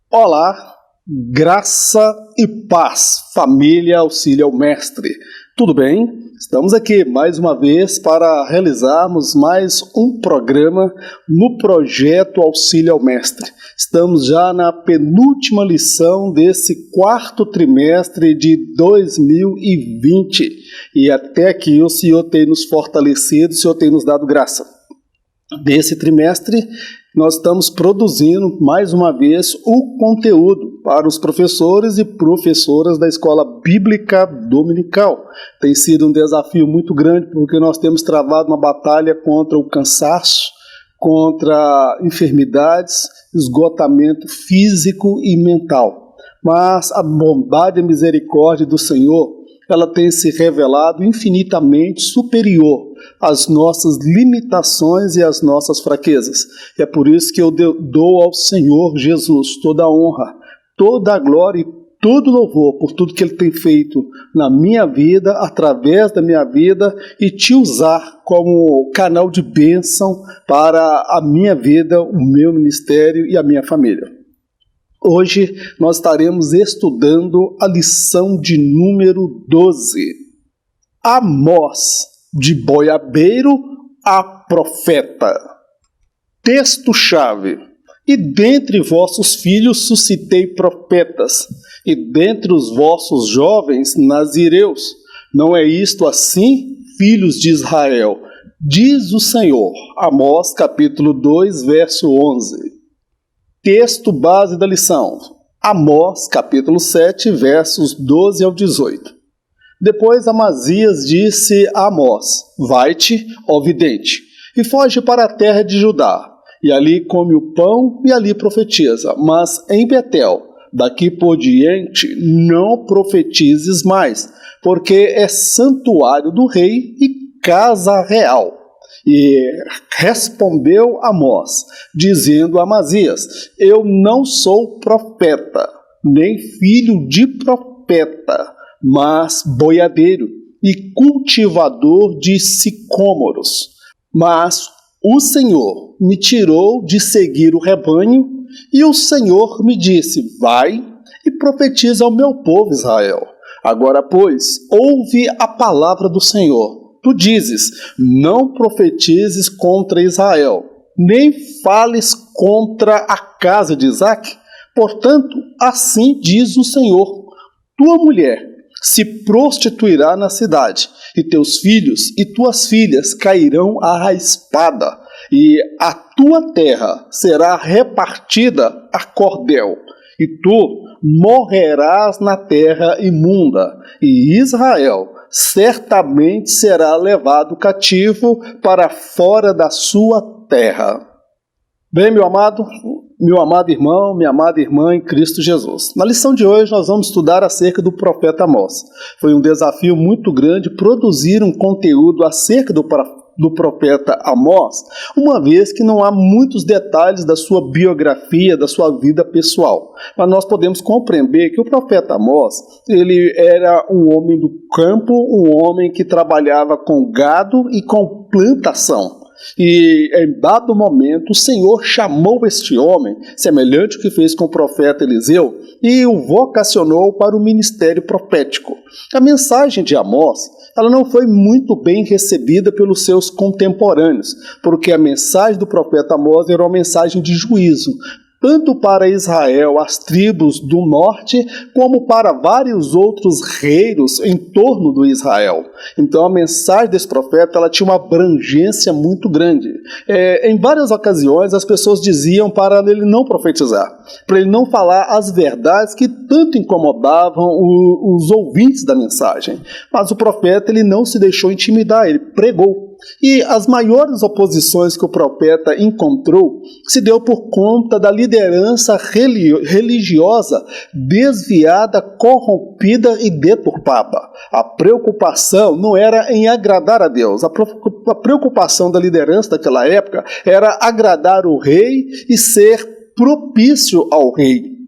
Olá, graça e paz, família Auxílio ao Mestre. Tudo bem? Estamos aqui mais uma vez para realizarmos mais um programa no projeto Auxílio ao Mestre. Estamos já na penúltima lição desse quarto trimestre de 2020 e até aqui o Senhor tem nos fortalecido, o Senhor tem nos dado graça. Nesse trimestre, nós estamos produzindo, mais uma vez, o conteúdo para os professores e professoras da Escola Bíblica Dominical. Tem sido um desafio muito grande, porque nós temos travado uma batalha contra o cansaço, contra enfermidades, esgotamento físico e mental. Mas a bondade e misericórdia do Senhor, ela tem se revelado infinitamente superior às nossas limitações e às nossas fraquezas. É por isso que eu dou ao Senhor Jesus toda a honra, toda a glória e todo louvor por tudo que Ele tem feito na minha vida, através da minha vida, e te usar como canal de bênção para a minha vida, o meu ministério e a minha família. Hoje nós estaremos estudando a lição de número 12. Amós, de boiadeiro a profeta. Texto-chave. E dentre vossos filhos suscitei profetas, e dentre os vossos jovens nazireus. Não é isto assim, filhos de Israel? Diz o Senhor. Amós, capítulo 2, verso 11. Texto base da lição, Amós, capítulo 7, versos 12 ao 18. Depois Amazias disse a Amós: Vai-te, ó vidente, e foge para a terra de Judá, e ali come o pão e ali profetiza. Mas em Betel, daqui por diante, não profetizes mais, porque é santuário do rei e casa real. E respondeu Amós, dizendo a Amazias: Eu não sou profeta, nem filho de profeta, mas boiadeiro e cultivador de sicômoros. Mas o Senhor me tirou de seguir o rebanho, e o Senhor me disse: Vai e profetiza ao meu povo Israel. Agora, pois, ouve a palavra do Senhor. Tu dizes: não profetizes contra Israel, nem fales contra a casa de Isaque. Portanto, assim diz o Senhor: tua mulher se prostituirá na cidade, e teus filhos e tuas filhas cairão à espada, e a tua terra será repartida a cordel, e tu morrerás na terra imunda, e Israel certamente será levado cativo para fora da sua terra. Bem, meu amado irmão, minha amada irmã em Cristo Jesus. Na lição de hoje nós vamos estudar acerca do profeta Amós. Foi um desafio muito grande produzir um conteúdo acerca do profeta Amós, uma vez que não há muitos detalhes da sua biografia, da sua vida pessoal. Mas nós podemos compreender que o profeta Amós, ele era um homem do campo, um homem que trabalhava com gado e com plantação. E em dado momento o Senhor chamou este homem, semelhante ao que fez com o profeta Eliseu, e o vocacionou para o ministério profético. A mensagem de Amós, ela não foi muito bem recebida pelos seus contemporâneos, porque a mensagem do profeta Amós era uma mensagem de juízo, tanto para Israel, as tribos do norte, como para vários outros reinos em torno do Israel. Então a mensagem desse profeta, ela tinha uma abrangência muito grande. Em várias ocasiões as pessoas diziam para ele não profetizar, para ele não falar as verdades que tanto incomodavam os ouvintes da mensagem. Mas o profeta, ele não se deixou intimidar, ele pregou. E as maiores oposições que o profeta encontrou se deu por conta da liderança religiosa desviada, corrompida e deturpada. A preocupação não era em agradar a Deus. A preocupação da liderança daquela época era agradar o rei e ser propício ao rei.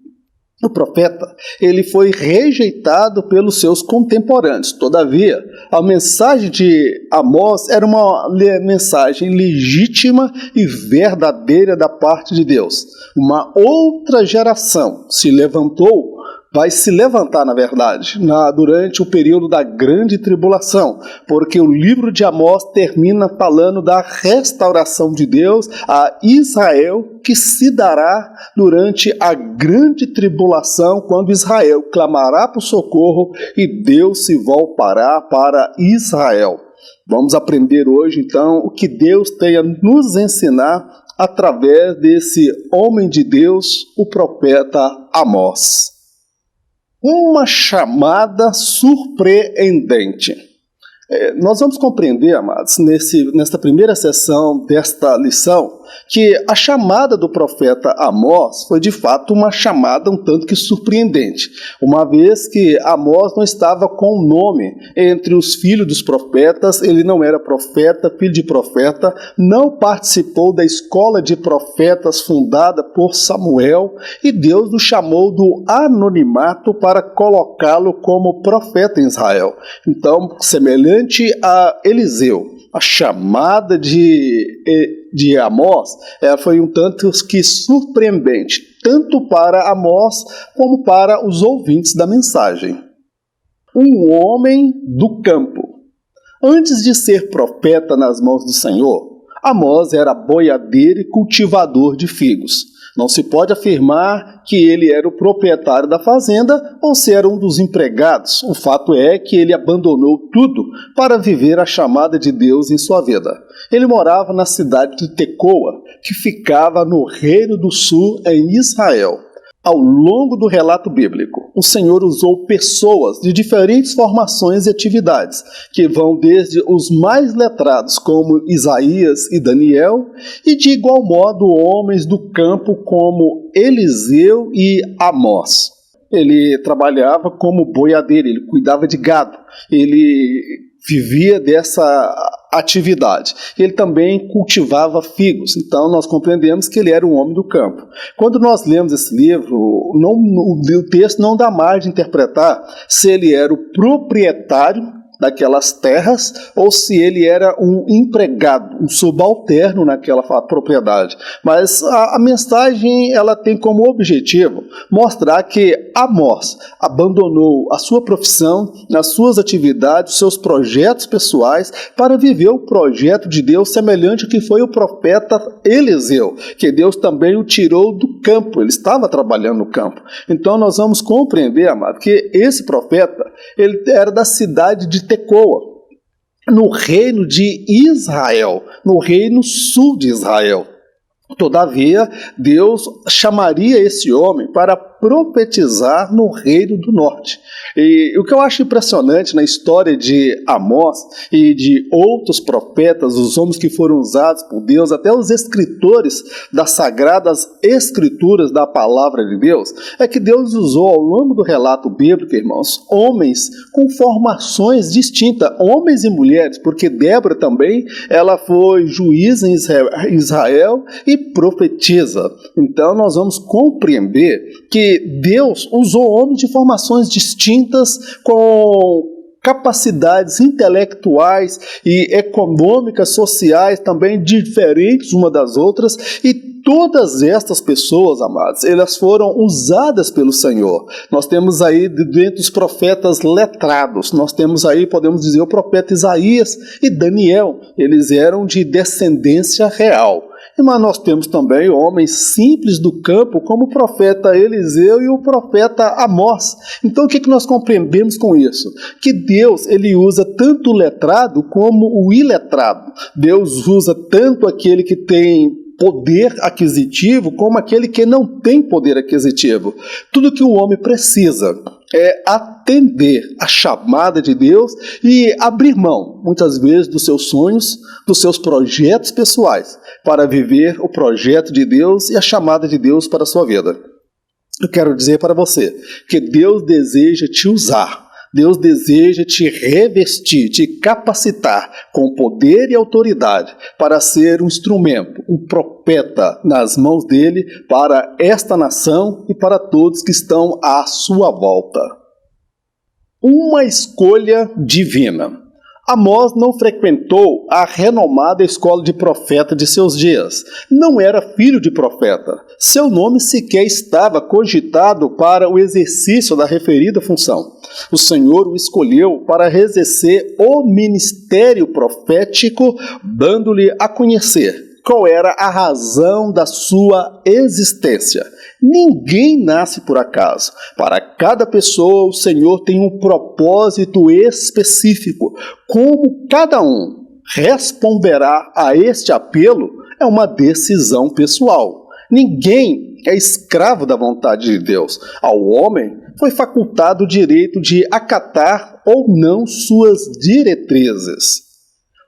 O profeta, ele foi rejeitado pelos seus contemporâneos. Todavia, a mensagem de Amós era uma mensagem legítima e verdadeira da parte de Deus. Uma outra geração se levantou, vai se levantar, na verdade, durante o período da grande tribulação, porque o livro de Amós termina falando da restauração de Deus a Israel, que se dará durante a grande tribulação, quando Israel clamará por socorro e Deus se voltará para Israel. Vamos aprender hoje, então, o que Deus tem a nos ensinar através desse homem de Deus, o profeta Amós. Uma chamada surpreendente. Nós vamos compreender, amados, nesta primeira sessão desta lição, que a chamada do profeta Amós foi de fato uma chamada um tanto que surpreendente, uma vez que Amós não estava com nome entre os filhos dos profetas, ele não era profeta, filho de profeta, não participou da escola de profetas fundada por Samuel, e Deus o chamou do anonimato para colocá-lo como profeta em Israel. Então, semelhante a Eliseu, a chamada de Amós foi um tanto que surpreendente, tanto para Amós como para os ouvintes da mensagem. Um homem do campo. Antes de ser profeta nas mãos do Senhor, Amós era boiadeiro e cultivador de figos. Não se pode afirmar que ele era o proprietário da fazenda ou se era um dos empregados. O fato é que ele abandonou tudo para viver a chamada de Deus em sua vida. Ele morava na cidade de Tecoa, que ficava no Reino do Sul, em Israel. Ao longo do relato bíblico, o Senhor usou pessoas de diferentes formações e atividades, que vão desde os mais letrados, como Isaías e Daniel, e de igual modo homens do campo como Eliseu e Amós. Ele trabalhava como boiadeiro, ele cuidava de gado, ele vivia dessa atividade. Ele também cultivava figos, então nós compreendemos que ele era um homem do campo. Quando nós lemos esse livro, o texto não dá margem de interpretar se ele era o proprietário daquelas terras ou se ele era um empregado, um subalterno naquela propriedade. Mas a mensagem ela tem como objetivo mostrar que Amós abandonou a sua profissão, as suas atividades, seus projetos pessoais para viver o projeto de Deus semelhante ao que foi o profeta Eliseu, que Deus também o tirou do campo, ele estava trabalhando no campo. Então nós vamos compreender, amado, que esse profeta ele era da cidade de Tecoa, no reino de Israel, no reino sul de Israel. Todavia, Deus chamaria esse homem para profetizar no reino do norte. E o que eu acho impressionante na história de Amós e de outros profetas, os homens que foram usados por Deus, até os escritores das sagradas escrituras da palavra de Deus, é que Deus usou ao longo do relato bíblico, irmãos, homens com formações distintas, homens e mulheres, porque Débora também, ela foi juíza em Israel e profetiza. Então nós vamos compreender que Deus usou homens de formações distintas com capacidades intelectuais e econômicas, sociais também diferentes uma das outras, e todas estas pessoas, amados, elas foram usadas pelo Senhor. Nós temos aí, dentre os profetas letrados, nós temos aí, podemos dizer, o profeta Isaías e Daniel, eles eram de descendência real. Mas nós temos também homens simples do campo, como o profeta Eliseu e o profeta Amós. Então o que nós compreendemos com isso? Que Deus ele usa tanto o letrado como o iletrado. Deus usa tanto aquele que tem poder aquisitivo como aquele que não tem poder aquisitivo. Tudo que o homem precisa é atender a chamada de Deus e abrir mão, muitas vezes, dos seus sonhos, dos seus projetos pessoais, para viver o projeto de Deus e a chamada de Deus para a sua vida. Eu quero dizer para você que Deus deseja te usar. Deus deseja te revestir, te capacitar com poder e autoridade para ser um instrumento, um profeta nas mãos dele para esta nação e para todos que estão à sua volta. Uma escolha divina. Amós não frequentou a renomada escola de profeta de seus dias. Não era filho de profeta. Seu nome sequer estava cogitado para o exercício da referida função. O Senhor o escolheu para exercer o ministério profético, dando-lhe a conhecer qual era a razão da sua existência. Ninguém nasce por acaso. Para cada pessoa, o Senhor tem um propósito específico. Como cada um responderá a este apelo é uma decisão pessoal. Ninguém é escravo da vontade de Deus. Ao homem foi facultado o direito de acatar ou não suas diretrizes.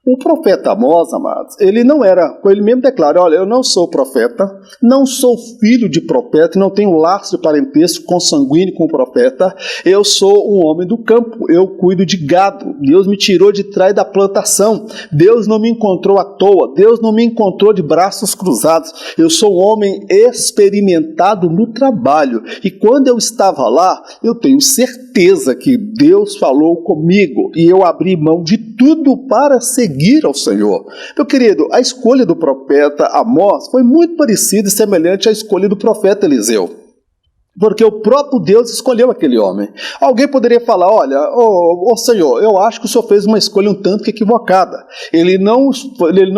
O profeta Amós, amados, ele mesmo declara, olha, eu não sou profeta, não sou filho de profeta, não tenho laço de parentesco consanguíneo com o profeta, eu sou um homem do campo, eu cuido de gado, Deus me tirou de trás da plantação, Deus não me encontrou à toa, Deus não me encontrou de braços cruzados, eu sou um homem experimentado no trabalho, e quando eu estava lá, eu tenho certeza que Deus falou comigo, e eu abri mão de tudo para seguir ao Senhor. Meu querido, a escolha do profeta Amós foi muito parecida e semelhante à escolha do profeta Eliseu. Porque o próprio Deus escolheu aquele homem. Alguém poderia falar, olha, Senhor, eu acho que o Senhor fez uma escolha um tanto que equivocada. Ele não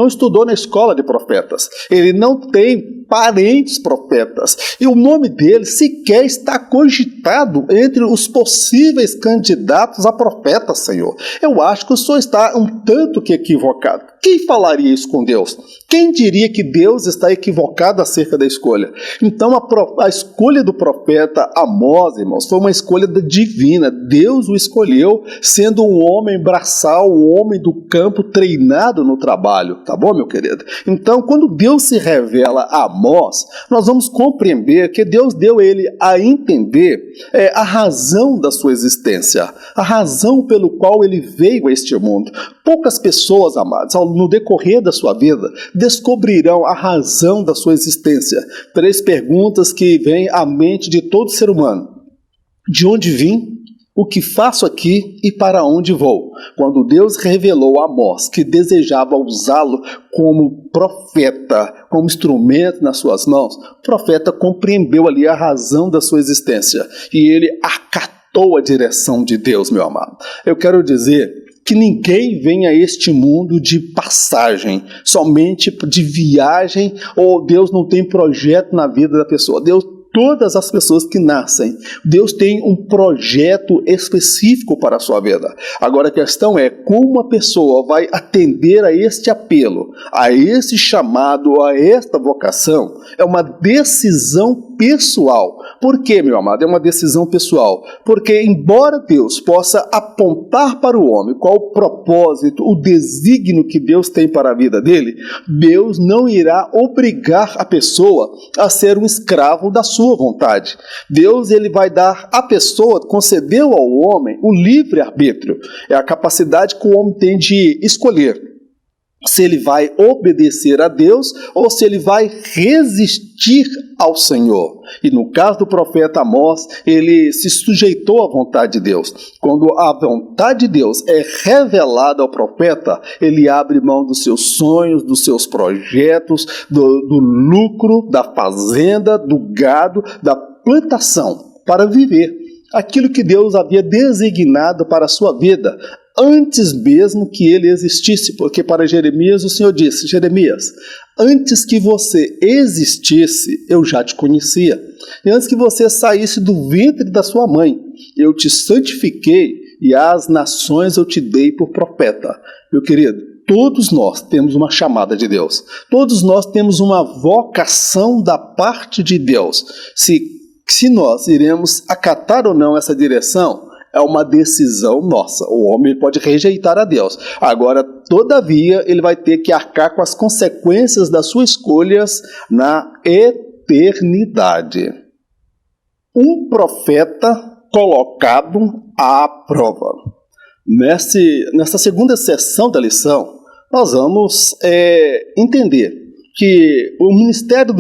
estudou na escola de profetas. Ele não tem parentes profetas. E o nome dele sequer está cogitado entre os possíveis candidatos a profeta, Senhor. Eu acho que o Senhor está um tanto que equivocado. Quem falaria isso com Deus? Quem diria que Deus está equivocado acerca da escolha? Então a escolha do profeta Amós, irmãos, foi uma escolha divina. Deus o escolheu sendo um homem braçal, um homem do campo treinado no trabalho. Tá bom, meu querido? Então, quando Deus se revela a Amós, nós vamos compreender que Deus deu ele a entender a razão da sua existência, a razão pelo qual ele veio a este mundo. Poucas pessoas, amados, no decorrer da sua vida, descobrirão a razão da sua existência. 3 perguntas que vêm à mente de todo ser humano. De onde vim? O que faço aqui e para onde vou? Quando Deus revelou a Amós que desejava usá-lo como profeta, como instrumento nas suas mãos, o profeta compreendeu ali a razão da sua existência e ele acatou a direção de Deus, meu amado. Eu quero dizer que ninguém vem a este mundo de passagem, somente de viagem, ou Deus não tem projeto na vida da pessoa. Todas as pessoas que nascem, Deus tem um projeto específico para a sua vida. Agora a questão é como a pessoa vai atender a este apelo, a esse chamado, a esta vocação. É uma decisão pessoal. Por quê, meu amado? É uma decisão pessoal. Porque embora Deus possa apontar para o homem qual o propósito, o desígnio que Deus tem para a vida dele, Deus não irá obrigar a pessoa a ser um escravo da sua vontade. Deus ele vai dar à pessoa, concedeu ao homem o livre-arbítrio. É a capacidade que o homem tem de escolher se ele vai obedecer a Deus ou se ele vai resistir ao Senhor. E no caso do profeta Amós, ele se sujeitou à vontade de Deus. Quando a vontade de Deus é revelada ao profeta, ele abre mão dos seus sonhos, dos seus projetos, do lucro, da fazenda, do gado, da plantação, para viver aquilo que Deus havia designado para a sua vida, antes mesmo que ele existisse, porque para Jeremias o Senhor disse, Jeremias, antes que você existisse, eu já te conhecia. E antes que você saísse do ventre da sua mãe, eu te santifiquei e às nações eu te dei por profeta. Meu querido, todos nós temos uma chamada de Deus. Todos nós temos uma vocação da parte de Deus. Se nós iremos acatar ou não essa direção, é uma decisão nossa. O homem pode rejeitar a Deus. Agora, todavia, ele vai ter que arcar com as consequências das suas escolhas na eternidade. Um profeta colocado à prova. Nessa segunda sessão da lição, nós vamos entender que o ministério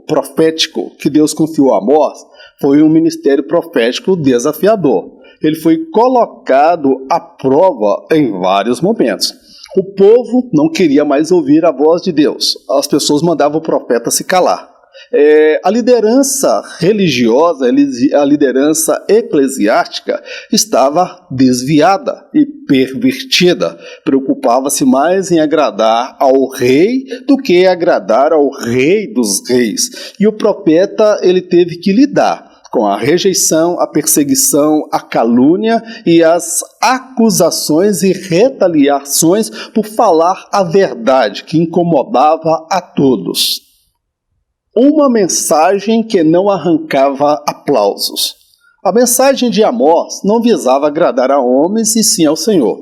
profético que Deus confiou a Amós foi um ministério profético desafiador. Ele foi colocado à prova em vários momentos. O povo não queria mais ouvir a voz de Deus. As pessoas mandavam o profeta se calar. A liderança religiosa, a liderança eclesiástica estava desviada e pervertida. Preocupava-se mais em agradar ao rei do que agradar ao rei dos reis. E o profeta ele teve que lidar com a rejeição, a perseguição, a calúnia e as acusações e retaliações por falar a verdade, que incomodava a todos. Uma mensagem que não arrancava aplausos. A mensagem de Amós não visava agradar a homens e sim ao Senhor.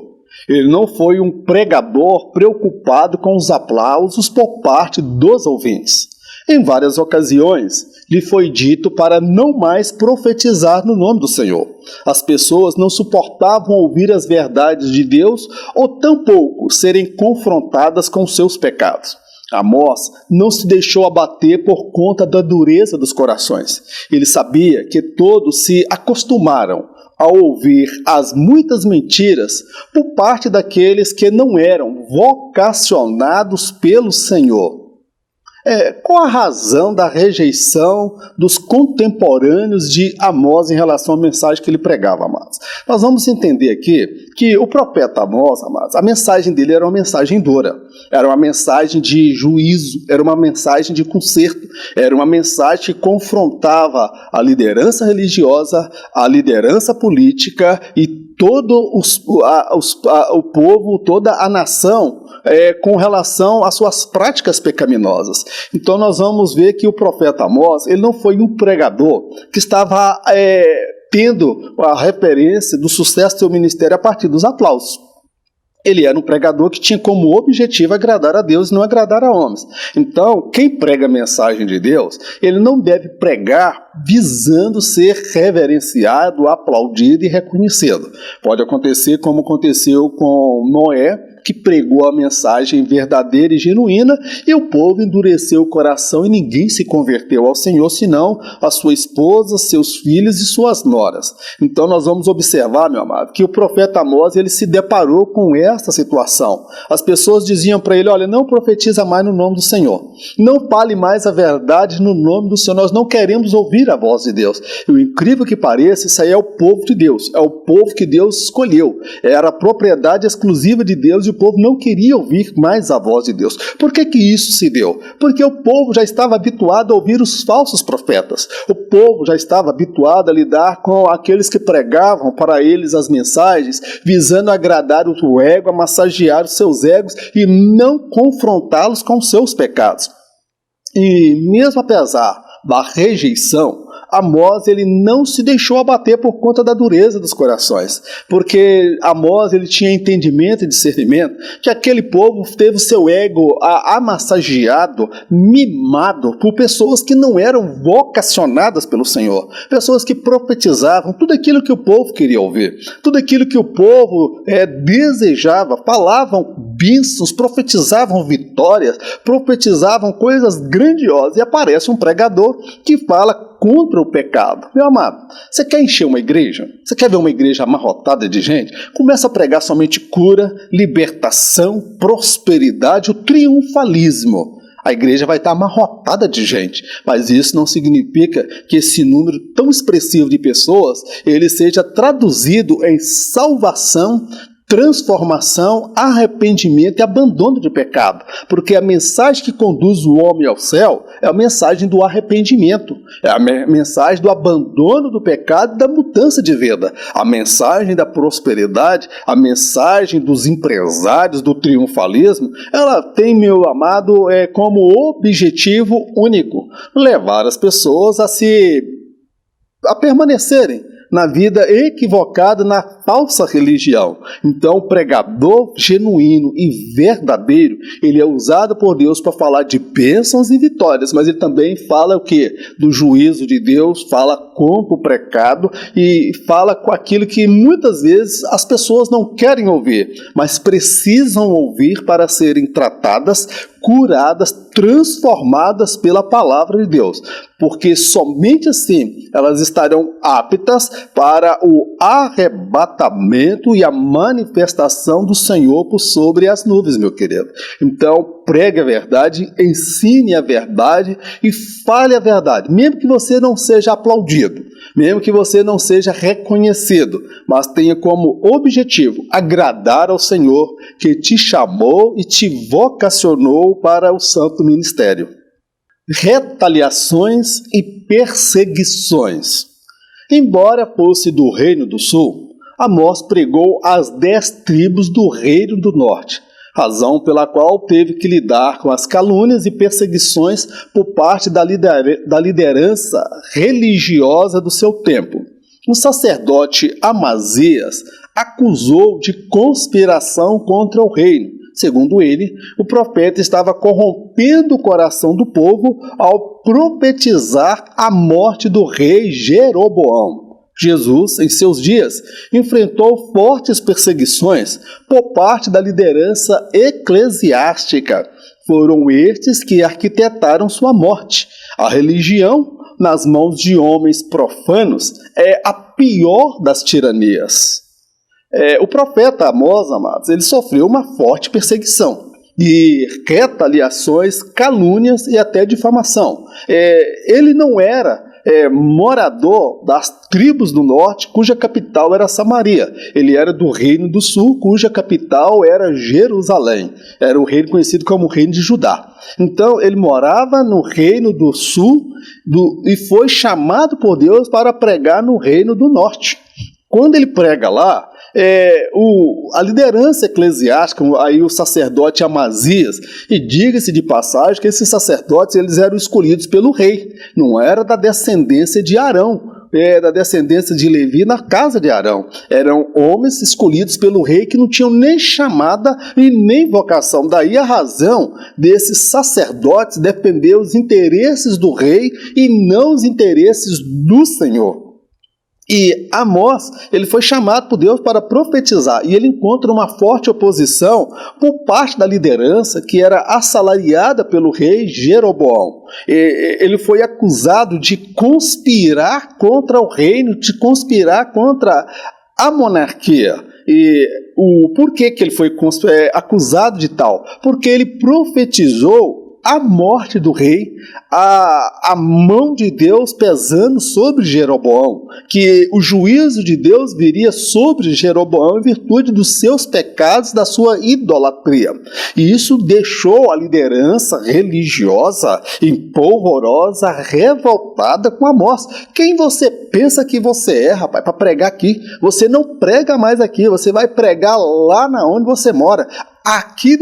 Ele não foi um pregador preocupado com os aplausos por parte dos ouvintes. Em várias ocasiões, lhe foi dito para não mais profetizar no nome do Senhor. As pessoas não suportavam ouvir as verdades de Deus ou tampouco serem confrontadas com seus pecados. Amós não se deixou abater por conta da dureza dos corações. Ele sabia que todos se acostumaram a ouvir as muitas mentiras por parte daqueles que não eram vocacionados pelo Senhor. Qual a razão da rejeição dos contemporâneos de Amós em relação à mensagem que ele pregava, amados? Nós vamos entender aqui que o profeta Amós, amados, a mensagem dele era uma mensagem dura, era uma mensagem de juízo, era uma mensagem de conserto, era uma mensagem que confrontava a liderança religiosa, a liderança política e todo o povo, toda a nação, com relação às suas práticas pecaminosas. Então nós vamos ver que o profeta Amós, ele não foi um pregador que estava tendo a referência do sucesso do seu ministério a partir dos aplausos. Ele era um pregador que tinha como objetivo agradar a Deus e não agradar a homens. Então, quem prega a mensagem de Deus, ele não deve pregar visando ser reverenciado, aplaudido e reconhecido. Pode acontecer como aconteceu com Noé, que pregou a mensagem verdadeira e genuína, e o povo endureceu o coração e ninguém se converteu ao Senhor, senão a sua esposa, seus filhos e suas noras. Então nós vamos observar, meu amado, que o profeta Amós, ele se deparou com essa situação. As pessoas diziam para ele, olha, não profetiza mais no nome do Senhor, não fale mais a verdade no nome do Senhor, nós não queremos ouvir a voz de Deus. E o incrível que pareça, isso aí é o povo de Deus, é o povo que Deus escolheu, era a propriedade exclusiva de Deus e o povo não queria ouvir mais a voz de Deus. Por que isso se deu? Porque o povo já estava habituado a ouvir os falsos profetas. O povo já estava habituado a lidar com aqueles que pregavam para eles as mensagens, visando agradar o ego, a massagear os seus egos e não confrontá-los com os seus pecados. E mesmo apesar da rejeição, Amós ele não se deixou abater por conta da dureza dos corações, porque Amós ele tinha entendimento e discernimento que aquele povo teve o seu ego amassageado, mimado por pessoas que não eram vocacionadas pelo Senhor, pessoas que profetizavam tudo aquilo que o povo queria ouvir, tudo aquilo que o povo desejava, falavam bênçãos, profetizavam vitórias, profetizavam coisas grandiosas, e aparece um pregador que fala contra o pecado. Meu amado, você quer encher uma igreja? Você quer ver uma igreja amarrotada de gente? Começa a pregar somente cura, libertação, prosperidade, o triunfalismo. A igreja vai estar amarrotada de gente, mas isso não significa que esse número tão expressivo de pessoas ele seja traduzido em salvação, transformação, arrependimento e abandono de pecado, porque a mensagem que conduz o homem ao céu é a mensagem do arrependimento, é a mensagem do abandono do pecado e da mudança de vida, a mensagem da prosperidade, a mensagem dos empresários, do triunfalismo, ela tem, meu amado, como objetivo único, levar as pessoas a permanecerem na vida equivocada, na falsa religião. Então, o pregador genuíno e verdadeiro, ele é usado por Deus para falar de bênçãos e vitórias, mas ele também fala o quê? Do juízo de Deus, fala contra o pecado e fala com aquilo que muitas vezes as pessoas não querem ouvir, mas precisam ouvir para serem tratadas, curadas, transformadas pela palavra de Deus, porque somente assim elas estarão aptas para o arrebatamento e a manifestação do Senhor por sobre as nuvens, meu querido. Então, pregue a verdade, ensine a verdade e fale a verdade, mesmo que você não seja aplaudido, mesmo que você não seja reconhecido, mas tenha como objetivo agradar ao Senhor que te chamou e te vocacionou para o santo ministério. Retaliações e perseguições. Embora fosse do Reino do Sul, Amós pregou às 10 tribos do Reino do Norte, razão pela qual teve que lidar com as calúnias e perseguições por parte da liderança religiosa do seu tempo. O sacerdote Amazias acusou de conspiração contra o reino. Segundo ele, o profeta estava corrompendo o coração do povo ao profetizar a morte do rei Jeroboão. Jesus, em seus dias, enfrentou fortes perseguições por parte da liderança eclesiástica. Foram estes que arquitetaram sua morte. A religião, nas mãos de homens profanos, é a pior das tiranias. O profeta Amós, amados, ele sofreu uma forte perseguição e retaliações, calúnias e até difamação. Ele não era morador das tribos do norte, cuja capital era Samaria. Ele era do reino do sul, cuja capital era Jerusalém. Era o reino conhecido como o reino de Judá. Então, ele morava no reino do sul e foi chamado por Deus para pregar no reino do norte. Quando ele prega lá, a liderança eclesiástica, aí o sacerdote Amazias, e diga-se de passagem que esses sacerdotes eles eram escolhidos pelo rei, não era da descendência de Arão, da descendência de Levi na casa de Arão. Eram homens escolhidos pelo rei que não tinham nem chamada e nem vocação. Daí a razão desses sacerdotes defender os interesses do rei e não os interesses do Senhor. E Amós, ele foi chamado por Deus para profetizar, e ele encontra uma forte oposição por parte da liderança que era assalariada pelo rei Jeroboão. Ele foi acusado de conspirar contra o reino, de conspirar contra a monarquia. E por que ele foi acusado de tal? Porque ele profetizou a morte do rei, a mão de Deus pesando sobre Jeroboão, que o juízo de Deus viria sobre Jeroboão em virtude dos seus pecados, da sua idolatria. E isso deixou a liderança religiosa, empolvorosa, revoltada com Amós. Quem você pensa que você é, rapaz, para pregar aqui? Você não prega mais aqui, você vai pregar lá na onde você mora. Aqui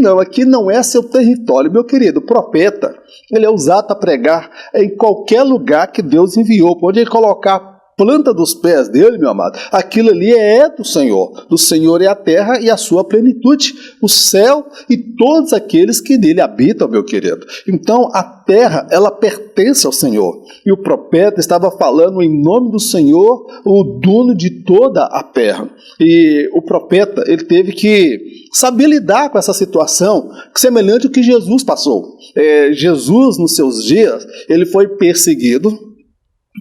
não é seu território, meu querido. O profeta, ele é usado para pregar em qualquer lugar que Deus enviou. Pode ele colocar a planta dos pés dele, meu amado, aquilo ali é do Senhor. Do Senhor é a terra e a sua plenitude, o céu e todos aqueles que nele habitam, meu querido. Então, a terra, ela pertence ao Senhor. E o profeta estava falando em nome do Senhor, o dono de toda a terra. E o profeta, ele teve que saber lidar com essa situação, semelhante ao que Jesus passou. Jesus, nos seus dias, ele foi perseguido,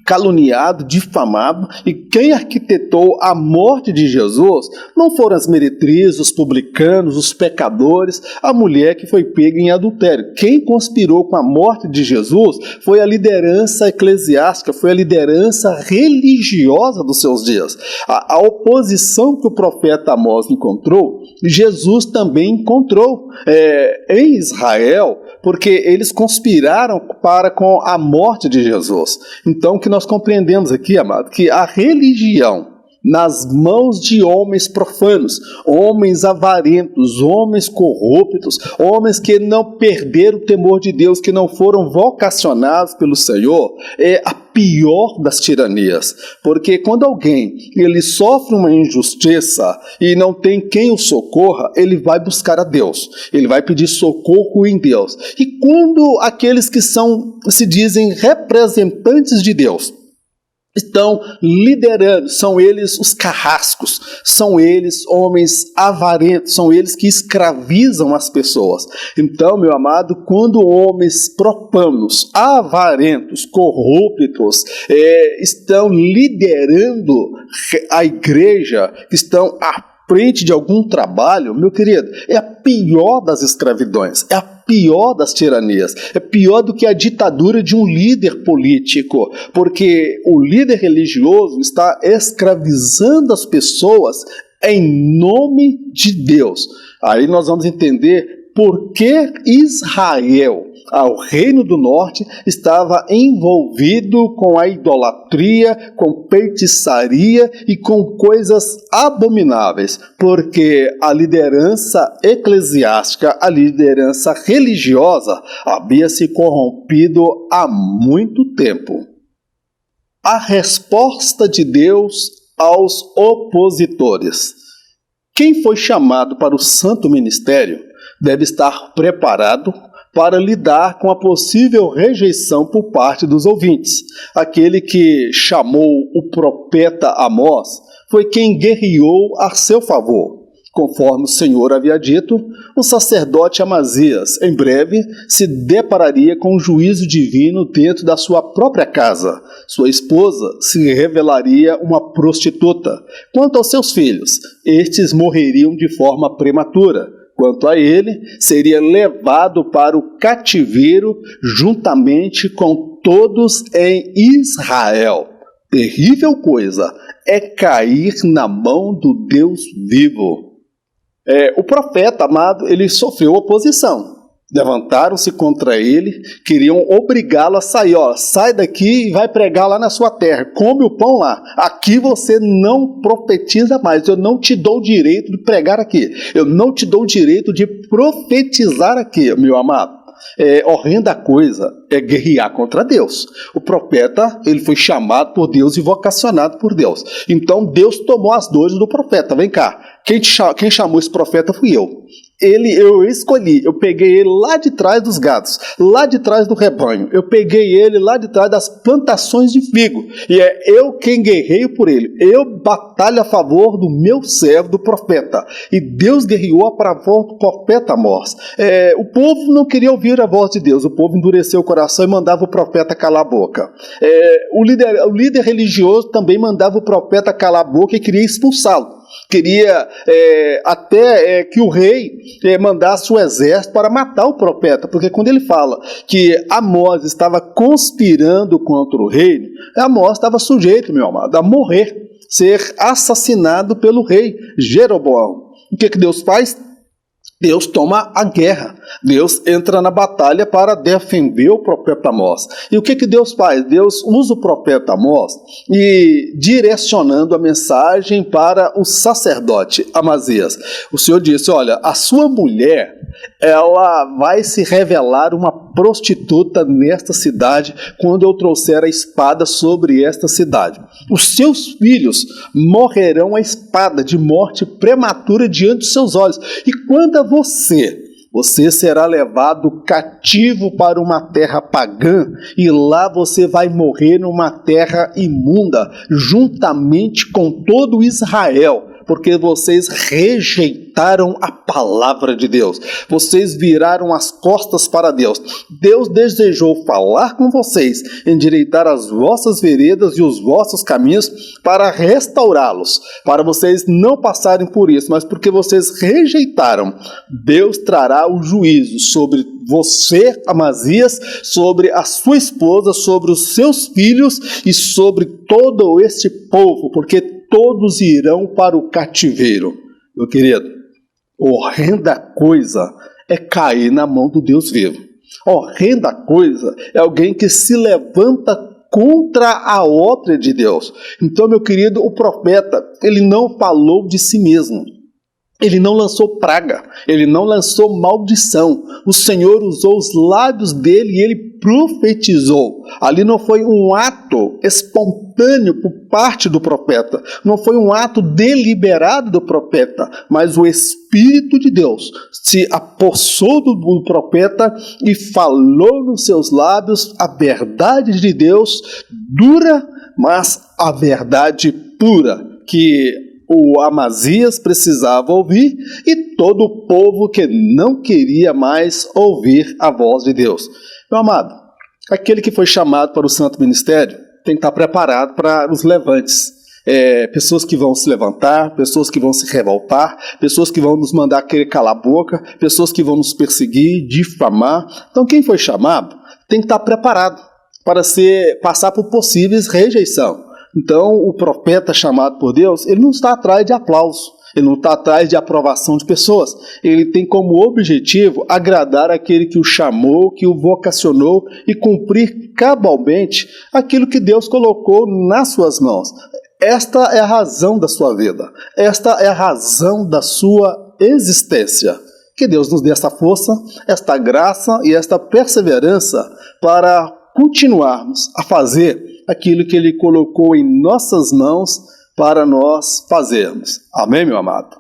caluniado, difamado, e quem arquitetou a morte de Jesus não foram as meretrizes, os publicanos, os pecadores, a mulher que foi pega em adultério. Quem conspirou com a morte de Jesus foi a liderança eclesiástica, foi a liderança religiosa dos seus dias. A oposição que o profeta Amós encontrou, Jesus também encontrou em Israel, porque eles conspiraram com a morte de Jesus. Então, o que nós compreendemos aqui, amado, que a religião nas mãos de homens profanos, homens avarentos, homens corruptos, homens que não perderam o temor de Deus, que não foram vocacionados pelo Senhor, é a pior das tiranias. Porque quando alguém ele sofre uma injustiça e não tem quem o socorra, ele vai buscar a Deus, ele vai pedir socorro em Deus. E quando aqueles que se dizem representantes de Deus estão liderando, são eles os carrascos, são eles homens avarentos, são eles que escravizam as pessoas. Então, meu amado, quando homens profanos, avarentos, corruptos, estão liderando a igreja, estão à frente de algum trabalho, meu querido, é a pior das escravidões, é a pior das tiranias, é pior do que a ditadura de um líder político, porque o líder religioso está escravizando as pessoas em nome de Deus. Aí nós vamos entender por que Israel, o reino do norte, estava envolvido com a idolatria, com feitiçaria e com coisas abomináveis, porque a liderança eclesiástica, a liderança religiosa havia se corrompido há muito tempo. A resposta de Deus aos opositores. Quem foi chamado para o santo ministério deve estar preparado para lidar com a possível rejeição por parte dos ouvintes. Aquele que chamou o profeta Amós foi quem guerreou a seu favor. Conforme o Senhor havia dito, o sacerdote Amazias, em breve, se depararia com o juízo divino dentro da sua própria casa. Sua esposa se revelaria uma prostituta. Quanto aos seus filhos, estes morreriam de forma prematura. Quanto a ele, seria levado para o cativeiro juntamente com todos em Israel. Terrível coisa é cair na mão do Deus vivo. O profeta, amado, ele sofreu oposição. Levantaram-se contra ele, queriam obrigá-lo a sair. Sai daqui e vai pregar lá na sua terra, come o pão lá. Aqui você não profetiza mais, eu não te dou o direito de pregar aqui. Eu não te dou o direito de profetizar aqui, meu amado. Horrenda coisa é guerrear contra Deus. O profeta, ele foi chamado por Deus e vocacionado por Deus. Então Deus tomou as dores do profeta. Vem cá, quem chamou esse profeta fui eu. Eu escolhi, eu peguei ele lá de trás dos gados, lá de trás do rebanho, eu peguei ele lá de trás das plantações de figo, e é eu quem guerreio por ele, eu batalho a favor do meu servo, do profeta, e Deus guerreou a favor do profeta Amós. O povo não queria ouvir a voz de Deus, o povo endureceu o coração e mandava o profeta calar a boca. O líder religioso também mandava o profeta calar a boca e queria expulsá-lo. Queria até que o rei mandasse o exército para matar o profeta, porque quando ele fala que Amós estava conspirando contra o reino, Amós estava sujeito, meu amado, a morrer, ser assassinado pelo rei Jeroboão. O que Deus faz? Deus toma a guerra, Deus entra na batalha para defender o profeta Amós. E o que Deus faz? Deus usa o profeta Amós e direcionando a mensagem para o sacerdote Amazias. O Senhor disse, olha, a sua mulher, ela vai se revelar uma prostituta nesta cidade quando eu trouxer a espada sobre esta cidade. Os seus filhos morrerão a espada de morte prematura diante dos seus olhos. E quando a você será levado cativo para uma terra pagã e lá você vai morrer numa terra imunda, juntamente com todo Israel, porque vocês rejeitaram a palavra de Deus. Vocês viraram as costas para Deus. Deus desejou falar com vocês, endireitar as vossas veredas e os vossos caminhos para restaurá-los, para vocês não passarem por isso, mas porque vocês rejeitaram, Deus trará o juízo sobre você, Amazias, sobre a sua esposa, sobre os seus filhos e sobre todo este povo, porque todos irão para o cativeiro. Meu querido, horrenda coisa é cair na mão do Deus vivo. Horrenda coisa é alguém que se levanta contra a obra de Deus. Então, meu querido, o profeta, ele não falou de si mesmo. Ele não lançou praga, ele não lançou maldição. O Senhor usou os lábios dele e ele profetizou. Ali não foi um ato espontâneo por parte do profeta, não foi um ato deliberado do profeta, mas o Espírito de Deus se apossou do profeta e falou nos seus lábios a verdade de Deus, dura, mas a verdade pura, que o Amazias precisava ouvir e todo o povo que não queria mais ouvir a voz de Deus. Meu amado, aquele que foi chamado para o santo ministério tem que estar preparado para os levantes. Pessoas que vão se levantar, pessoas que vão se revoltar, pessoas que vão nos mandar querer calar a boca, pessoas que vão nos perseguir, difamar. Então quem foi chamado tem que estar preparado para passar por possíveis rejeição. Então, o profeta chamado por Deus, ele não está atrás de aplauso, ele não está atrás de aprovação de pessoas. Ele tem como objetivo agradar aquele que o chamou, que o vocacionou e cumprir cabalmente aquilo que Deus colocou nas suas mãos. Esta é a razão da sua vida, esta é a razão da sua existência. Que Deus nos dê essa força, esta graça e esta perseverança para continuarmos a fazer aquilo que Ele colocou em nossas mãos para nós fazermos. Amém, meu amado?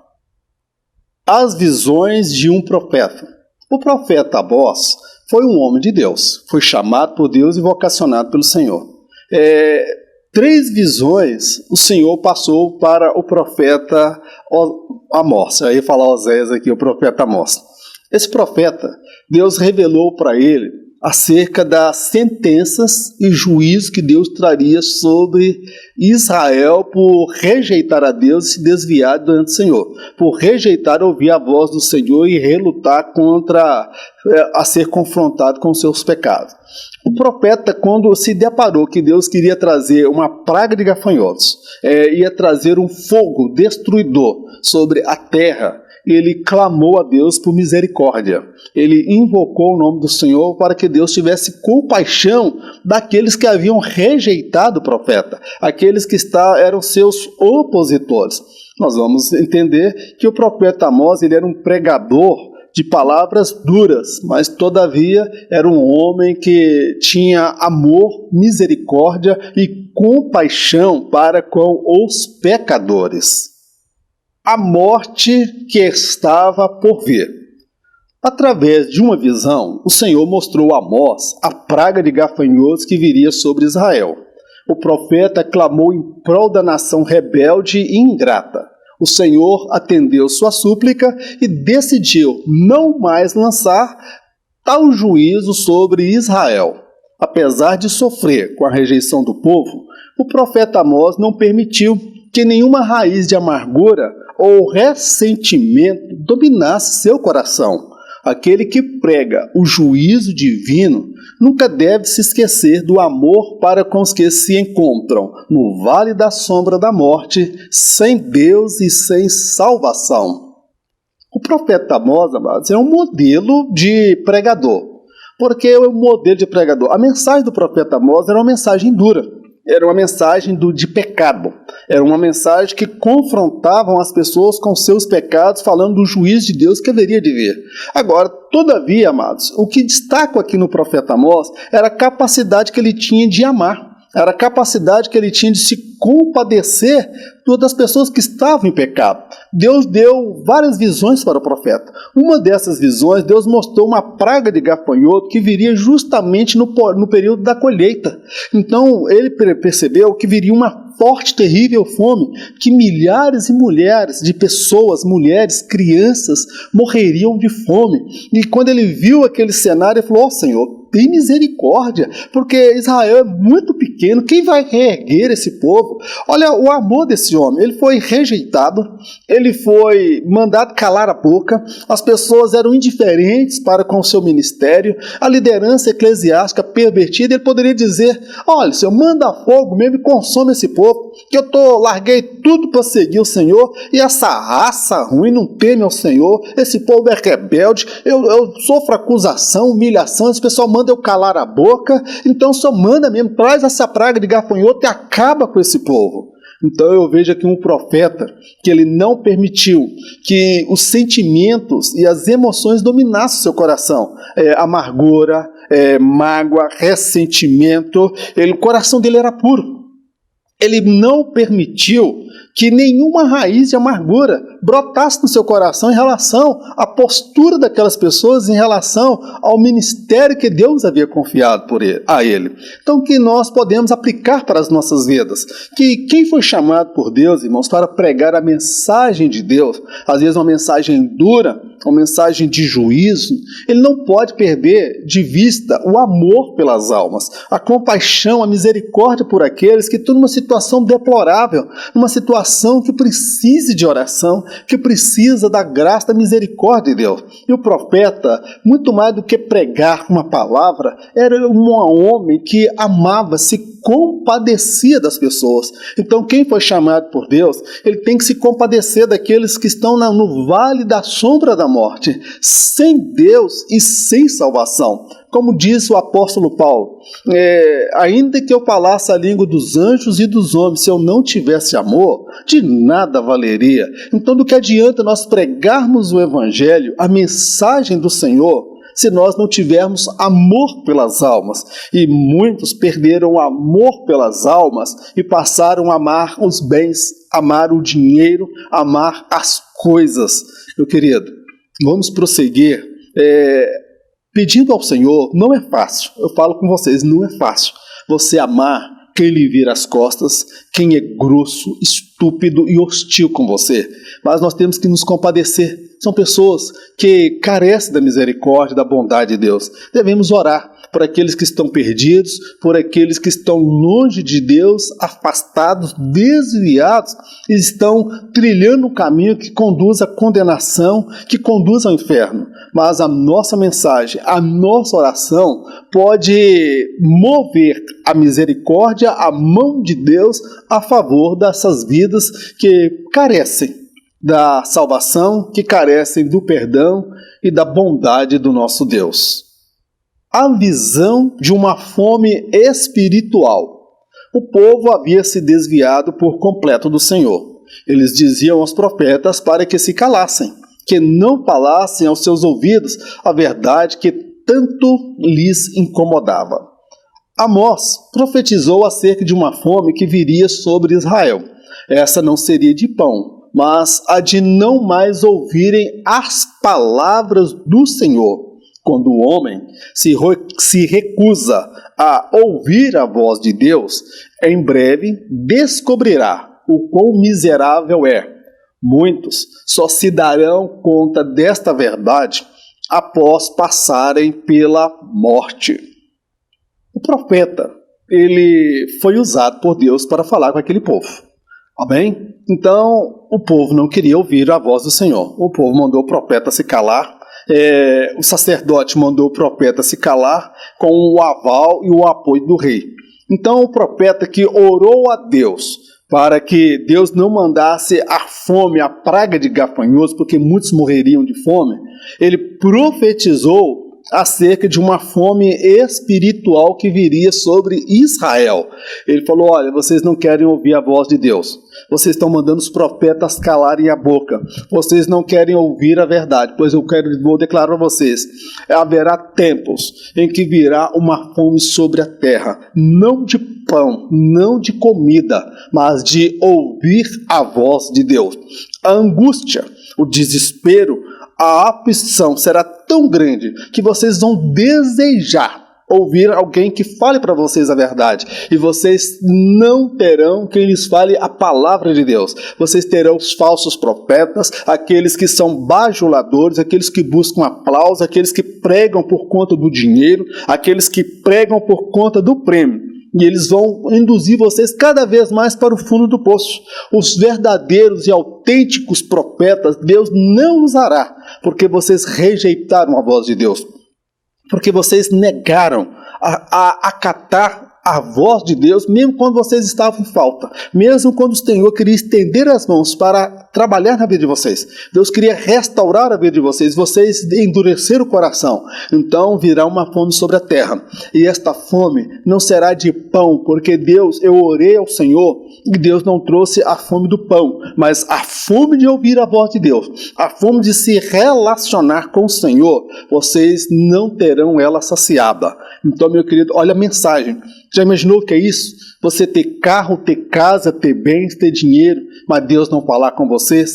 As visões de um profeta. O profeta Amós foi um homem de Deus, foi chamado por Deus e vocacionado pelo Senhor. 3 visões o Senhor passou para o profeta Amós. Eu ia falar Oséias aqui, o profeta Amós. Esse profeta, Deus revelou para ele acerca das sentenças e juízos que Deus traria sobre Israel por rejeitar a Deus e se desviar diante do Senhor, por rejeitar ouvir a voz do Senhor e relutar contra a ser confrontado com seus pecados. O profeta, quando se deparou que Deus queria trazer uma praga de gafanhotos, ia trazer um fogo destruidor sobre a terra, ele clamou a Deus por misericórdia. Ele invocou o nome do Senhor para que Deus tivesse compaixão daqueles que haviam rejeitado o profeta, aqueles que eram seus opositores. Nós vamos entender que o profeta Amós, ele era um pregador de palavras duras, mas todavia era um homem que tinha amor, misericórdia e compaixão para com os pecadores. A morte que estava por vir. Através de uma visão, o Senhor mostrou a Amós a praga de gafanhotos que viria sobre Israel. O profeta clamou em prol da nação rebelde e ingrata. O Senhor atendeu sua súplica e decidiu não mais lançar tal juízo sobre Israel. Apesar de sofrer com a rejeição do povo, o profeta Amós não permitiu que nenhuma raiz de amargura ou ressentimento dominasse seu coração. Aquele que prega o juízo divino nunca deve se esquecer do amor para com os que se encontram no vale da sombra da morte, sem Deus e sem salvação. O profeta Amós, amados, é um modelo de pregador. Porque é um modelo de pregador. A mensagem do profeta Amós era uma mensagem dura. Era uma mensagem de pecado. Era uma mensagem que confrontavam as pessoas com seus pecados, falando do juízo de Deus que haveria de vir. Agora, todavia, amados, o que destaco aqui no profeta Amós era a capacidade que ele tinha de amar. Era a capacidade que ele tinha de se compadecer das pessoas que estavam em pecado. Deus deu várias visões para o profeta. Uma dessas visões, Deus mostrou uma praga de gafanhoto que viria justamente no período da colheita. Então, ele percebeu que viria uma forte, terrível fome, que milhares e milhares de pessoas, mulheres, crianças, morreriam de fome. E quando ele viu aquele cenário, ele falou: Senhor, tem misericórdia, porque Israel é muito pequeno, quem vai reerguer esse povo? Olha o amor desse homem. Ele foi rejeitado, ele foi mandado calar a boca, as pessoas eram indiferentes para com o seu ministério, a liderança eclesiástica pervertida. Ele poderia dizer: olha, Senhor, manda fogo mesmo e consome esse povo. que eu larguei tudo para seguir o Senhor, e essa raça ruim não teme ao Senhor, esse povo é rebelde, eu sofro acusação, humilhação, esse pessoal manda eu calar a boca, então o Senhor manda mesmo, traz essa praga de gafanhoto e acaba com esse povo. Então eu vejo aqui um profeta que ele não permitiu que os sentimentos e as emoções dominassem o seu coração. Amargura, mágoa, ressentimento, o coração dele era puro. Ele não permitiu que nenhuma raiz de amargura brotasse no seu coração em relação à postura daquelas pessoas, em relação ao ministério que Deus havia confiado a ele. Então, que nós podemos aplicar para as nossas vidas. Que quem foi chamado por Deus, irmãos, para pregar a mensagem de Deus, às vezes uma mensagem dura, uma mensagem de juízo, ele não pode perder de vista o amor pelas almas, a compaixão, a misericórdia por aqueles que estão numa situação deplorável, numa situação que precise de oração, que precisa da graça, da misericórdia de Deus. E o profeta, muito mais do que pregar uma palavra, era um homem que amava, se compadecia das pessoas. Então, quem foi chamado por Deus, ele tem que se compadecer daqueles que estão no vale da sombra da morte, sem Deus e sem salvação. Como diz o apóstolo Paulo, ainda que eu falasse a língua dos anjos e dos homens, se eu não tivesse amor, de nada valeria. Então, do que adianta nós pregarmos o evangelho, a mensagem do Senhor, se nós não tivermos amor pelas almas? E muitos perderam o amor pelas almas e passaram a amar os bens, amar o dinheiro, amar as coisas. Meu querido, vamos prosseguir pedindo ao Senhor. Não é fácil, eu falo com vocês, não é fácil você amar quem lhe vira as costas, quem é grosso, estúpido e hostil com você. Mas nós temos que nos compadecer. São pessoas que carecem da misericórdia, da bondade de Deus. Devemos orar por aqueles que estão perdidos, por aqueles que estão longe de Deus, afastados, desviados, e estão trilhando um caminho que conduz à condenação, que conduz ao inferno. Mas a nossa mensagem, a nossa oração pode mover a misericórdia, a mão de Deus a favor dessas vidas que carecem da salvação, que carecem do perdão e da bondade do nosso Deus. A visão de uma fome espiritual. O povo havia se desviado por completo do Senhor. Eles diziam aos profetas para que se calassem, que não falassem aos seus ouvidos a verdade que tanto lhes incomodava. Amós profetizou acerca de uma fome que viria sobre Israel. Essa não seria de pão, mas a de não mais ouvirem as palavras do Senhor. Quando o homem se recusa a ouvir a voz de Deus, em breve descobrirá o quão miserável é. Muitos só se darão conta desta verdade após passarem pela morte. O profeta, ele foi usado por Deus para falar com aquele povo. Amém? Então, o povo não queria ouvir a voz do Senhor. O povo mandou o profeta se calar. O sacerdote mandou o profeta se calar com o aval e o apoio do rei. Então, o profeta que orou a Deus para que Deus não mandasse a fome, a praga de gafanhotos, porque muitos morreriam de fome, ele profetizou acerca de uma fome espiritual que viria sobre Israel. Ele falou: olha, vocês não querem ouvir a voz de Deus, vocês estão mandando os profetas calarem a boca, vocês não querem ouvir a verdade, pois vou declarar a vocês, haverá tempos em que virá uma fome sobre a terra, não de pão, não de comida, mas de ouvir a voz de Deus. A angústia, o desespero, a aflição será tão grande que vocês vão desejar ouvir alguém que fale para vocês a verdade, e vocês não terão quem lhes fale a palavra de Deus. Vocês terão os falsos profetas, aqueles que são bajuladores, aqueles que buscam aplauso, aqueles que pregam por conta do dinheiro, aqueles que pregam por conta do prêmio. E eles vão induzir vocês cada vez mais para o fundo do poço. Os verdadeiros e autênticos profetas Deus não usará, porque vocês rejeitaram a voz de Deus, porque vocês negaram a acatar a voz de Deus, mesmo quando vocês estavam em falta, mesmo quando o Senhor queria estender as mãos para trabalhar na vida de vocês. Deus queria restaurar a vida de vocês endureceram o coração. Então virá uma fome sobre a terra, e esta fome não será de pão, porque eu orei ao Senhor, e Deus não trouxe a fome do pão, mas a fome de ouvir a voz de Deus, a fome de se relacionar com o Senhor. Vocês não terão ela saciada. Então, meu querido, olha a mensagem. Já imaginou o que é isso? Você ter carro, ter casa, ter bens, ter dinheiro, mas Deus não falar com você?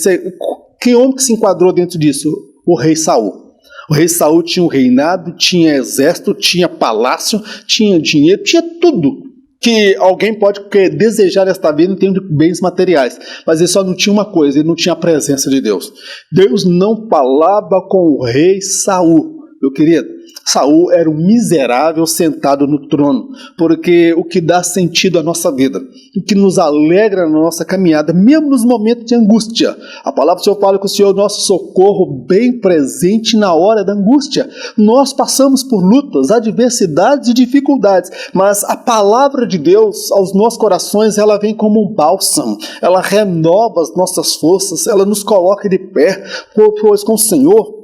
Que homem que se enquadrou dentro disso? O rei Saul. O rei Saul tinha um reinado, tinha exército, tinha palácio, tinha dinheiro, tinha tudo que alguém pode desejar nesta vida em termos de bens materiais. Mas ele só não tinha uma coisa, ele não tinha a presença de Deus. Deus não falava com o rei Saul. Meu querido, Saul era um miserável sentado no trono, porque o que dá sentido à nossa vida, o que nos alegra na nossa caminhada, mesmo nos momentos de angústia. A palavra do Senhor fala que o Senhor é o nosso socorro bem presente na hora da angústia. Nós passamos por lutas, adversidades e dificuldades, mas a palavra de Deus aos nossos corações, ela vem como um bálsamo, ela renova as nossas forças, ela nos coloca de pé, pois com o Senhor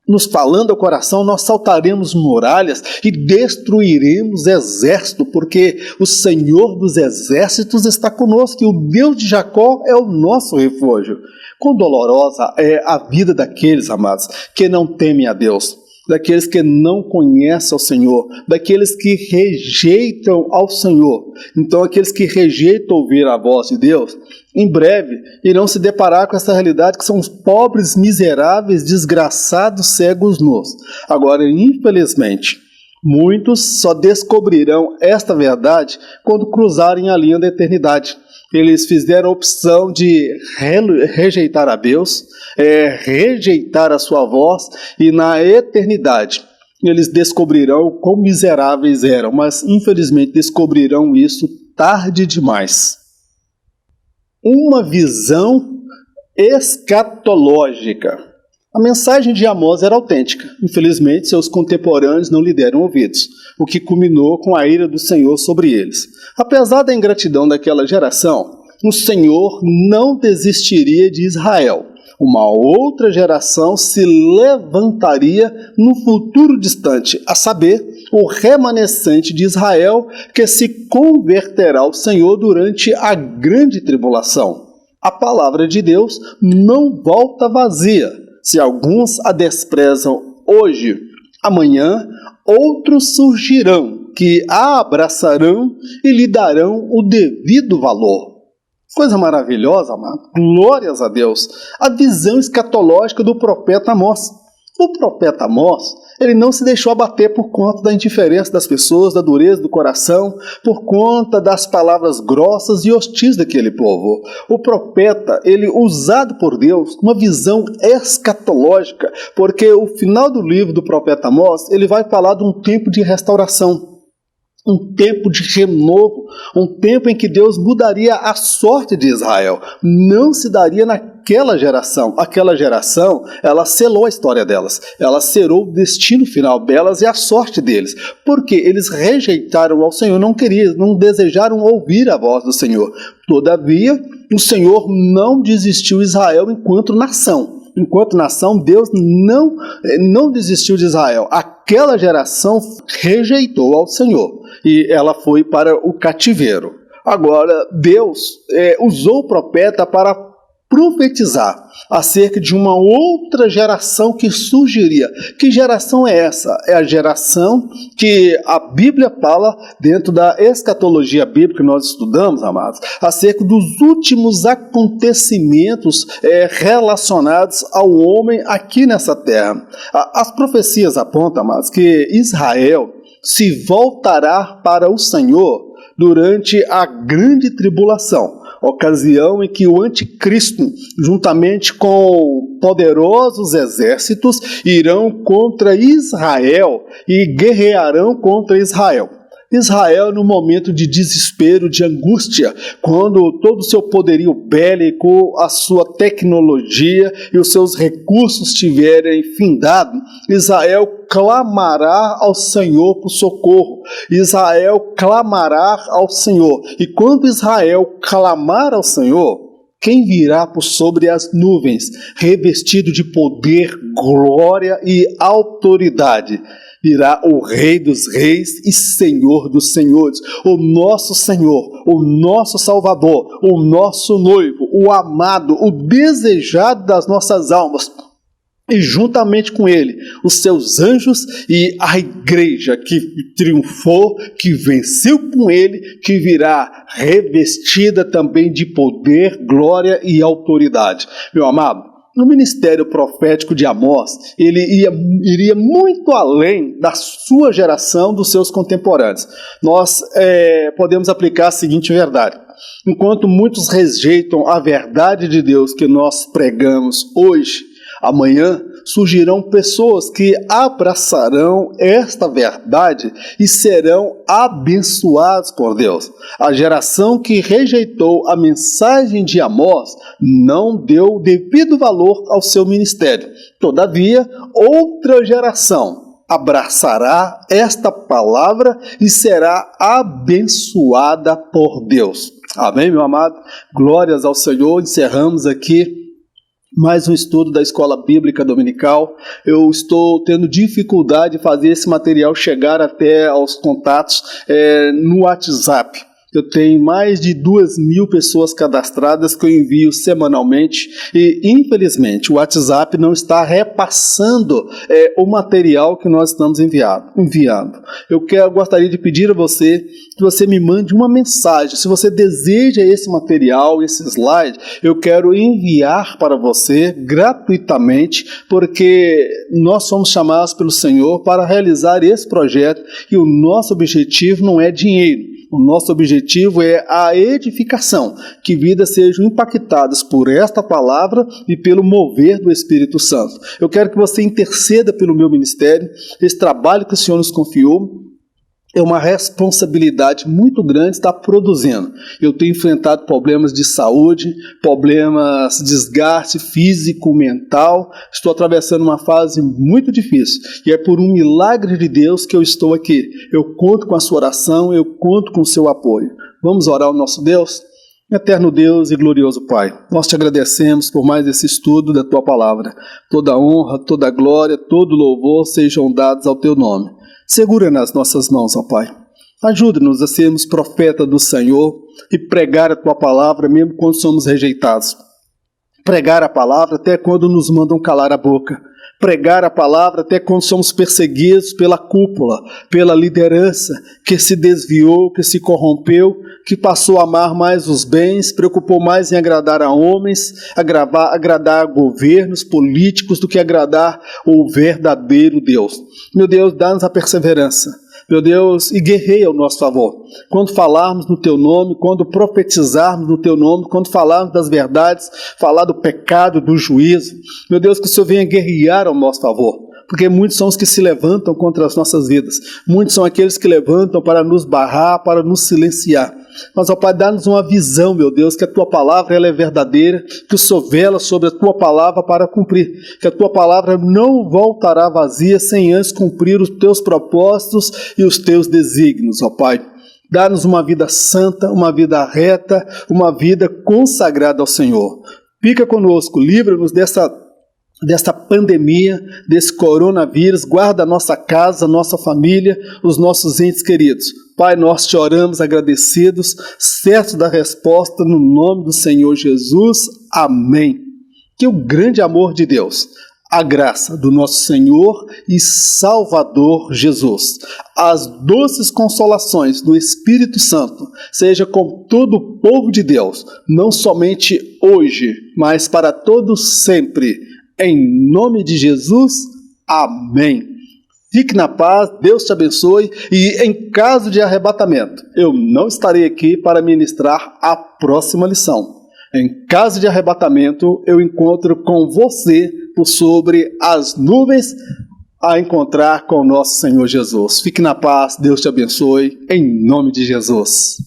nos falando ao coração, nós saltaremos muralhas e destruiremos exército, porque o Senhor dos exércitos está conosco, e o Deus de Jacó é o nosso refúgio. Quão dolorosa é a vida daqueles, amados, que não temem a Deus, daqueles que não conhecem ao Senhor, daqueles que rejeitam ao Senhor. Então, aqueles que rejeitam ouvir a voz de Deus, em breve irão se deparar com essa realidade, que são os pobres, miseráveis, desgraçados, cegos nus. Agora, infelizmente, muitos só descobrirão esta verdade quando cruzarem a linha da eternidade. Eles fizeram a opção de rejeitar a Deus, rejeitar a sua voz, e na eternidade eles descobrirão quão miseráveis eram, mas infelizmente descobrirão isso tarde demais. Uma visão escatológica. A mensagem de Amós era autêntica. Infelizmente, seus contemporâneos não lhe deram ouvidos, o que culminou com a ira do Senhor sobre eles. Apesar da ingratidão daquela geração, o Senhor não desistiria de Israel. Uma outra geração se levantaria no futuro distante, a saber, o remanescente de Israel, que se converterá ao Senhor durante a grande tribulação. A palavra de Deus não volta vazia. Se alguns a desprezam hoje, amanhã outros surgirão que a abraçarão e lhe darão o devido valor. Coisa maravilhosa, amado. Glórias a Deus. A visão escatológica do profeta Amós. O profeta Amós, ele não se deixou abater por conta da indiferença das pessoas, da dureza do coração, por conta das palavras grossas e hostis daquele povo. O profeta, ele usado por Deus, uma visão escatológica, porque o final do livro do profeta Amós, ele vai falar de um tempo de restauração, um tempo de renovo, um tempo em que Deus mudaria a sorte de Israel. Não se daria naquela geração. Aquela geração, ela selou a história delas. Ela selou o destino final delas e a sorte deles. Porque eles rejeitaram ao Senhor, não desejaram ouvir a voz do Senhor. Todavia, o Senhor não desistiu de Israel enquanto nação. Enquanto nação, Deus não desistiu de Israel. Aquela geração rejeitou ao Senhor e ela foi para o cativeiro. Agora, Deus usou o profeta para profetizar acerca de uma outra geração que surgiria. Que geração é essa? É a geração que a Bíblia fala, dentro da escatologia bíblica que nós estudamos, amados, acerca dos últimos acontecimentos relacionados ao homem aqui nessa terra. As profecias apontam, amados, que Israel se voltará para o Senhor durante a grande tribulação, ocasião em que o anticristo, juntamente com poderosos exércitos, irão contra Israel e guerrearão contra Israel. Israel, no momento de desespero, de angústia, quando todo o seu poderio bélico, a sua tecnologia e os seus recursos tiverem findado, Israel clamará ao Senhor por socorro. Israel clamará ao Senhor. E quando Israel clamar ao Senhor, quem virá por sobre as nuvens, revestido de poder, glória e autoridade? Virá o Rei dos Reis e Senhor dos Senhores, o nosso Senhor, o nosso Salvador, o nosso noivo, o amado, o desejado das nossas almas. E juntamente com ele, os seus anjos e a igreja que triunfou, que venceu com ele, que virá revestida também de poder, glória e autoridade. Meu amado, no ministério profético de Amós, ele iria muito além da sua geração, dos seus contemporâneos. Nós podemos aplicar a seguinte verdade: enquanto muitos rejeitam a verdade de Deus que nós pregamos hoje, amanhã surgirão pessoas que abraçarão esta verdade e serão abençoados por Deus. A geração que rejeitou a mensagem de Amós não deu devido valor ao seu ministério. Todavia, outra geração abraçará esta palavra e será abençoada por Deus. Amém, meu amado? Glórias ao Senhor. Encerramos aqui mais um estudo da Escola Bíblica Dominical. Eu estou tendo dificuldade de fazer esse material chegar até aos contatos no WhatsApp. Eu tenho mais de 2.000 pessoas cadastradas que eu envio semanalmente e, infelizmente, o WhatsApp não está repassando o material que nós estamos enviando. Eu gostaria de pedir a você que você me mande uma mensagem. Se você deseja esse material, esse slide, eu quero enviar para você gratuitamente, porque nós somos chamados pelo Senhor para realizar esse projeto e o nosso objetivo não é dinheiro. O nosso objetivo é a edificação, que vidas sejam impactadas por esta palavra e pelo mover do Espírito Santo. Eu quero que você interceda pelo meu ministério. Esse trabalho que o Senhor nos confiou é uma responsabilidade muito grande estar produzindo. Eu tenho enfrentado problemas de saúde, problemas de desgaste físico, mental. Estou atravessando uma fase muito difícil. E é por um milagre de Deus que eu estou aqui. Eu conto com a sua oração, eu conto com o seu apoio. Vamos orar ao nosso Deus? Eterno Deus e glorioso Pai, nós te agradecemos por mais esse estudo da Tua Palavra. Toda honra, toda glória, todo louvor sejam dados ao Teu nome. Segura nas nossas mãos, ó Pai. Ajuda-nos a sermos profeta do Senhor e pregar a Tua Palavra mesmo quando somos rejeitados. Pregar a Palavra até quando nos mandam calar a boca. Pregar a Palavra até quando somos perseguidos pela cúpula, pela liderança que se desviou, que se corrompeu, que passou a amar mais os bens, preocupou mais em agradar a homens, agradar a governos políticos do que agradar o verdadeiro Deus. Meu Deus, dá-nos a perseverança. Meu Deus, e guerreia ao nosso favor. Quando falarmos no Teu nome, quando profetizarmos no Teu nome, quando falarmos das verdades, falar do pecado, do juízo, meu Deus, que o Senhor venha guerrear ao nosso favor. Porque muitos são os que se levantam contra as nossas vidas. Muitos são aqueles que levantam para nos barrar, para nos silenciar. Mas, ó Pai, dá-nos uma visão, meu Deus, que a Tua Palavra ela é verdadeira, que o Senhor vela sobre a Tua Palavra para cumprir, que a Tua Palavra não voltará vazia sem antes cumprir os Teus propósitos e os Teus desígnios, ó Pai. Dá-nos uma vida santa, uma vida reta, uma vida consagrada ao Senhor. Fica conosco, livra-nos desta pandemia, desse coronavírus, guarda a nossa casa, nossa família, os nossos entes queridos. Pai, nós te oramos agradecidos, certos da resposta, no nome do Senhor Jesus. Amém. Que o grande amor de Deus, a graça do nosso Senhor e Salvador Jesus, as doces consolações do Espírito Santo, seja com todo o povo de Deus, não somente hoje, mas para todos sempre. Em nome de Jesus, amém. Fique na paz, Deus te abençoe e em caso de arrebatamento, eu não estarei aqui para ministrar a próxima lição. Em caso de arrebatamento, eu encontro com você por sobre as nuvens a encontrar com o nosso Senhor Jesus. Fique na paz, Deus te abençoe, em nome de Jesus.